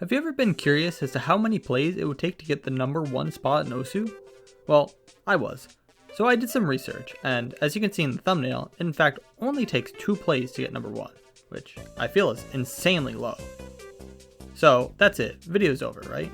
Have you ever been curious as to how many plays it would take to get the number 1 spot in Osu? Well, I was. So I did some research, and as you can see in the thumbnail, it in fact only takes 2 plays to get number 1, which I feel is insanely low. So that's it, video's over, right?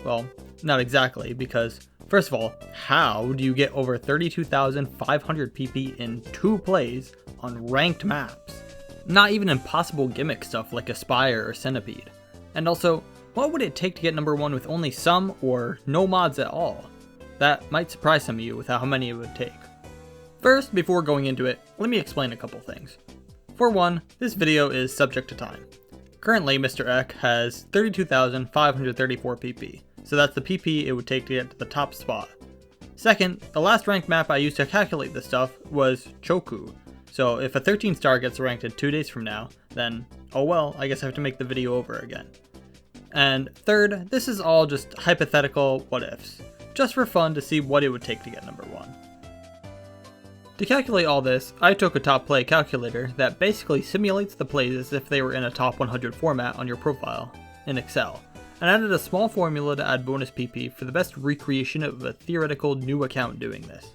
Well, not exactly, because first of all, how do you get over 32,500 PP in 2 plays on ranked maps? Not even impossible gimmick stuff like Aspire or Centipede. And also, what would it take to get number 1 with only some or no mods at all? That might surprise some of you with how many it would take. First, before going into it, let me explain a couple things. For one, this video is subject to time. Currently, Mr. Eck has 32,534 PP, so that's the PP it would take to get to the top spot. Second, the last ranked map I used to calculate this stuff was Choku, so if a 13 star gets ranked in 2 days from now, then oh well, I guess I have to make the video over again. And third, this is all just hypothetical what ifs, just for fun to see what it would take to get number 1. To calculate all this, I took a top play calculator that basically simulates the plays as if they were in a top 100 format on your profile in Excel, and added a small formula to add bonus PP for the best recreation of a theoretical new account doing this.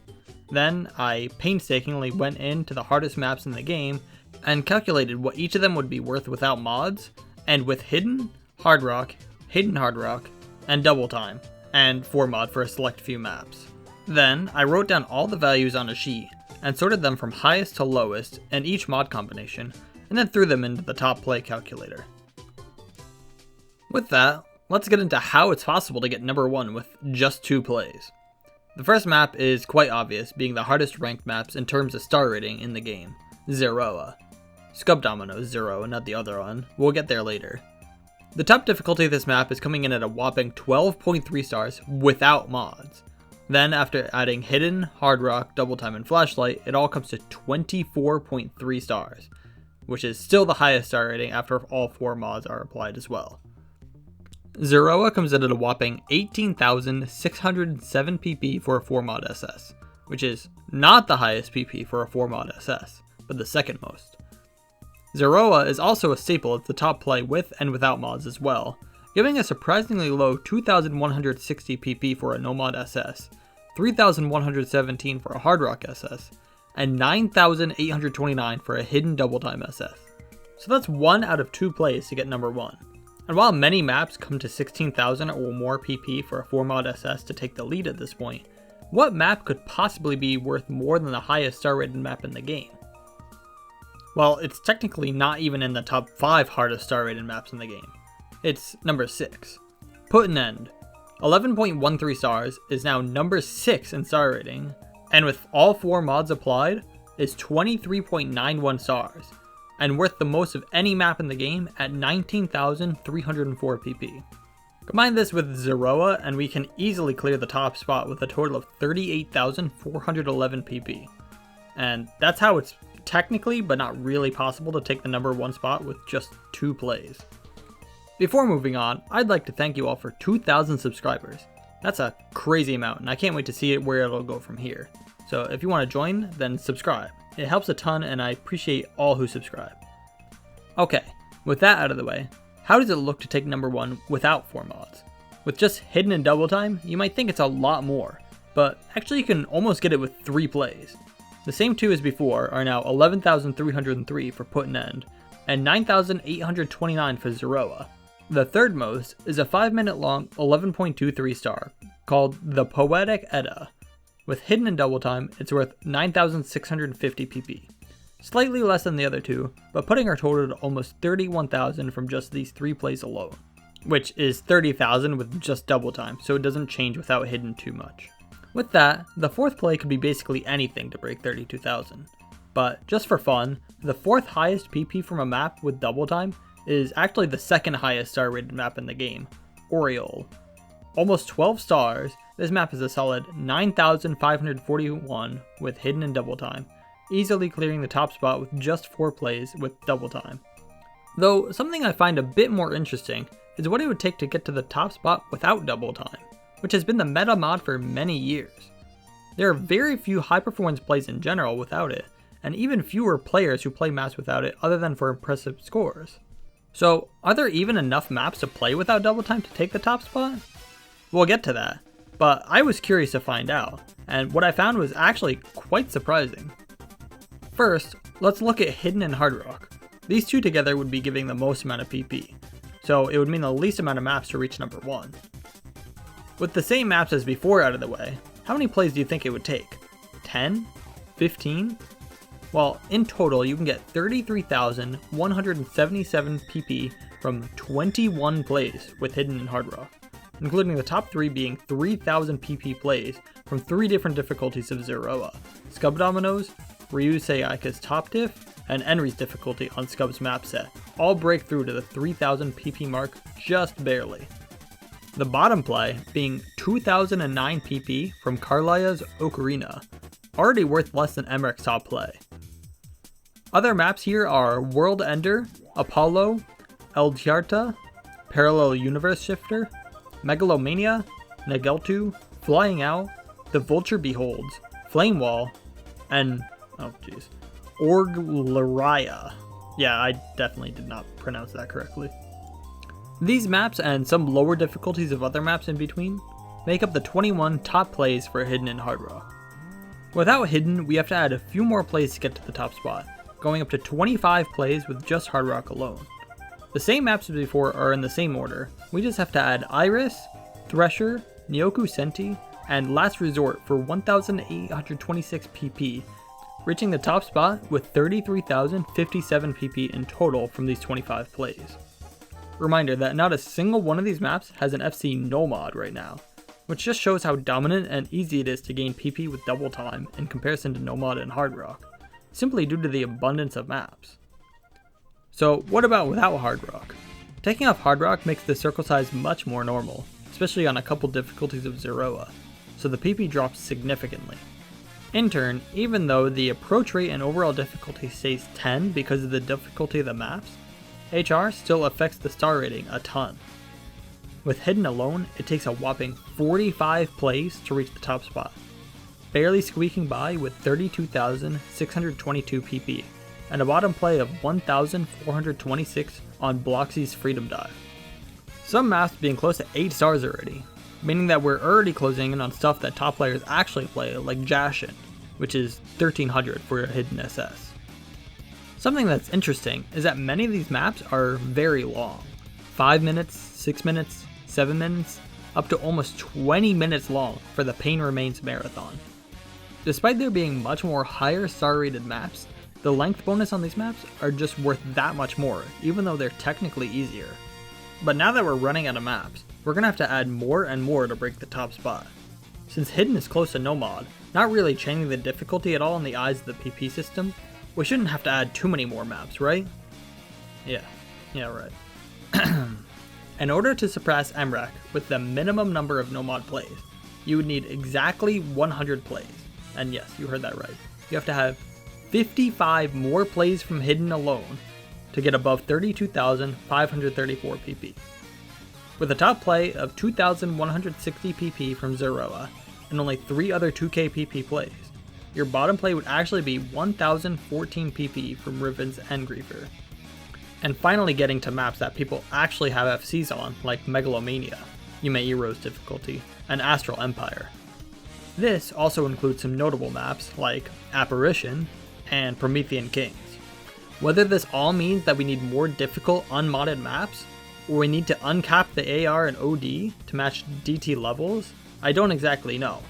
Then I painstakingly went into the hardest maps in the game and calculated what each of them would be worth without mods, and with hidden hard rock, and double time, and 4 mod for a select few maps. Then I wrote down all the values on a sheet and sorted them from highest to lowest in each mod combination, and then threw them into the top play calculator. With that, let's get into how it's possible to get number 1 with just 2 plays. The first map is quite obvious, being the hardest ranked maps in terms of star rating in the game, Zeroa. Scubdomino's Zeroa, not the other one, we'll get there later. The top difficulty of this map is coming in at a whopping 12.3 stars without mods. Then after adding hidden, hard rock, double time, and flashlight, it all comes to 24.3 stars, which is still the highest star rating after all 4 mods are applied as well. Zeroa comes in at a whopping 18,607 PP for a 4 mod SS, which is not the highest PP for a 4 mod SS, but the second most. Zeroa is also a staple at the top play with and without mods as well, giving a surprisingly low 2,160 PP for a no mod SS, 3,117 for a hard rock SS, and 9,829 for a hidden double time SS. So that's 1 out of 2 plays to get number 1. And while many maps come to 16,000 or more PP for a 4 mod SS to take the lead at this point, what map could possibly be worth more than the highest star rated map in the game? Well, it's technically not even in the top 5 hardest star rated maps in the game. It's number 6. Put an End. 11.13 stars is now number 6 in star rating, and with all 4 mods applied, is 23.91 stars, and worth the most of any map in the game at 19,304 PP. Combine this with Zeroa and we can easily clear the top spot with a total of 38,411 PP. And that's how it's technically, but not really possible to take the number 1 spot with just 2 plays. Before moving on, I'd like to thank you all for 2,000 subscribers. That's a crazy amount, and I can't wait to see where it'll go from here. So if you want to join, then subscribe. It helps a ton, and I appreciate all who subscribe. Okay, with that out of the way, how does it look to take number 1 without 4 mods? With just hidden and double time, you might think it's a lot more, but actually you can almost get it with 3 plays. The same 2 as before are now 11,303 for Put an End, and 9,829 for Zeroa. The third most is a 5-minute long 11.23 star, called the Poetic Edda. With hidden and double time, it's worth 9,650 PP. Slightly less than the other 2, but putting our total to almost 31,000 from just these 3 plays alone. Which is 30,000 with just double time, so it doesn't change without hidden too much. With that, the 4th play could be basically anything to break 32,000. But just for fun, the 4th highest PP from a map with double time is actually the 2nd highest star rated map in the game, Oriole. Almost 12 stars, this map is a solid 9,541 with hidden and double time, easily clearing the top spot with just 4 plays with double time. Though something I find a bit more interesting is what it would take to get to the top spot without double time, which has been the meta mod for many years. There are very few high performance plays in general without it, and even fewer players who play maps without it other than for impressive scores. So, are there even enough maps to play without double time to take the top spot? We'll get to that, but I was curious to find out, and what I found was actually quite surprising. First, let's look at Hidden and Hard Rock. These two together would be giving the most amount of PP, so it would mean the least amount of maps to reach number 1. With the same maps as before out of the way, how many plays do you think it would take? 10? 15? Well, in total you can get 33,177 PP from 21 plays with Hidden and Hard Rock, including the top 3 being 3,000 PP plays from 3 different difficulties of Zeroa: Scub Dominoes, Ryu Sayaka's top diff, and Enri's difficulty on Scub's map set, all break through to the 3,000 PP mark just barely. The bottom play being 2,009 PP from Carlia's Ocarina, already worth less than Emrek's top play. Other maps here are World Ender, Apollo, El Tierta, Parallel Universe Shifter, Megalomania, Nageltu, Flying Out, The Vulture Beholds, Flame Wall, and Orglaria. Yeah, I definitely did not pronounce that correctly. These maps and some lower difficulties of other maps in between make up the 21 top plays for Hidden and Hard Rock. Without Hidden, we have to add a few more plays to get to the top spot, going up to 25 plays with just Hard Rock alone. The same maps as before are in the same order, we just have to add Iris, Thresher, Nyoku Senti, and Last Resort for 1,826 PP, reaching the top spot with 33,057 PP in total from these 25 plays. Reminder that not a single one of these maps has an FC no mod right now, which just shows how dominant and easy it is to gain PP with double time in comparison to no mod and Hard Rock, simply due to the abundance of maps. So what about without Hard Rock? Taking off Hard Rock makes the circle size much more normal, especially on a couple difficulties of Zeroa, so the PP drops significantly. In turn, even though the approach rate and overall difficulty stays 10 because of the difficulty of the maps, HR still affects the star rating a ton. With Hidden alone, it takes a whopping 45 plays to reach the top spot, barely squeaking by with 32,622 PP, and a bottom play of 1,426 on Bloxy's Freedom Dive. Some maps being close to 8 stars already, meaning that we're already closing in on stuff that top players actually play, like Jashin, which is 1300 for a Hidden SS. Something that's interesting is that many of these maps are very long, 5 minutes, 6 minutes, 7 minutes, up to almost 20 minutes long for the Pain Remains Marathon. Despite there being much more higher star rated maps, the length bonus on these maps are just worth that much more, even though they're technically easier. But now that we're running out of maps, we're gonna have to add more and more to break the top spot. Since Hidden is close to no mod, not really changing the difficulty at all in the eyes of the PP system, we shouldn't have to add too many more maps, right? Yeah, right. In order to surpass Emrek with the minimum number of no mod plays, you would need exactly 100 plays. And yes, you heard that right. You have to have 55 more plays from Hidden alone to get above 32,534 PP. With a top play of 2,160 PP from Zeroa and only 3 other 2k PP plays, your bottom play would actually be 1,014 PP from Riven's Endgriefer. And finally getting to maps that people actually have FCs on, like Megalomania, Yumeiro's difficulty, and Astral Empire. This also includes some notable maps like Apparition and Promethean Kings. Whether this all means that we need more difficult unmodded maps, or we need to uncap the AR and OD to match DT levels, I don't exactly know.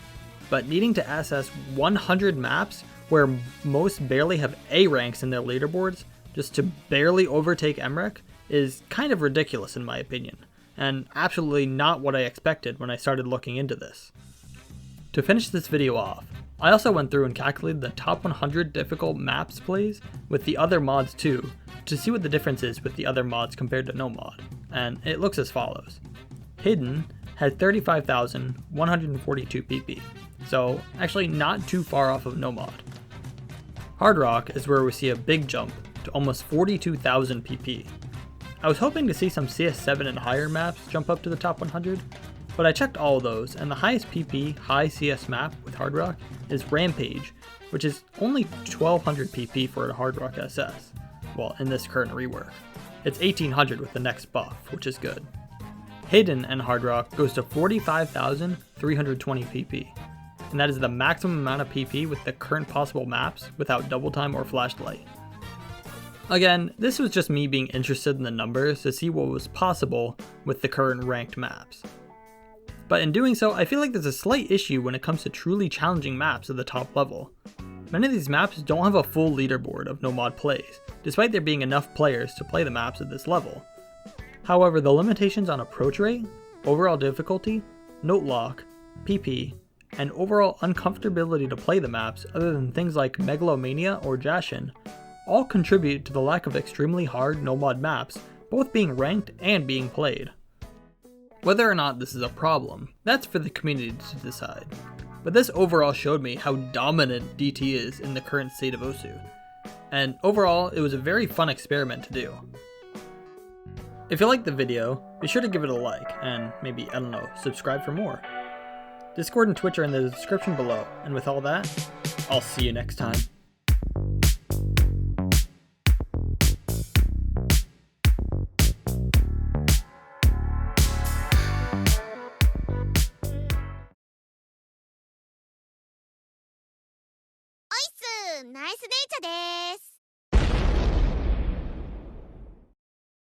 But needing to access 100 maps where most barely have A ranks in their leaderboards just to barely overtake Emrek is kind of ridiculous in my opinion, and absolutely not what I expected when I started looking into this. To finish this video off, I also went through and calculated the top 100 difficult maps plays with the other mods too, to see what the difference is with the other mods compared to no mod, and it looks as follows. Hidden had 35,142 PP, so actually not too far off of no mod. Hard Rock is where we see a big jump to almost 42,000 PP. I was hoping to see some CS7 and higher maps jump up to the top 100, but I checked all of those, and the highest PP high CS map with Hard Rock is Rampage, which is only 1,200 PP for a Hard Rock SS, well, in this current rework. It's 1800 with the next buff, which is good. Hidden and Hard Rock goes to 45,320 PP, and that is the maximum amount of PP with the current possible maps without Double Time or Flashlight. Again, this was just me being interested in the numbers to see what was possible with the current ranked maps. But in doing so, I feel like there's a slight issue when it comes to truly challenging maps at the top level. Many of these maps don't have a full leaderboard of no mod plays, despite there being enough players to play the maps at this level. However, the limitations on approach rate, overall difficulty, note lock, PP, and overall uncomfortability to play the maps other than things like Megalomania or Jashin all contribute to the lack of extremely hard no-mod maps both being ranked and being played. Whether or not this is a problem, that's for the community to decide. But this overall showed me how dominant DT is in the current state of Osu. And overall, it was a very fun experiment to do. If you liked the video, be sure to give it a like, and maybe, I don't know, subscribe for more. Discord and Twitch are in the description below, and with all that, I'll see you next time. Nice デイチャです。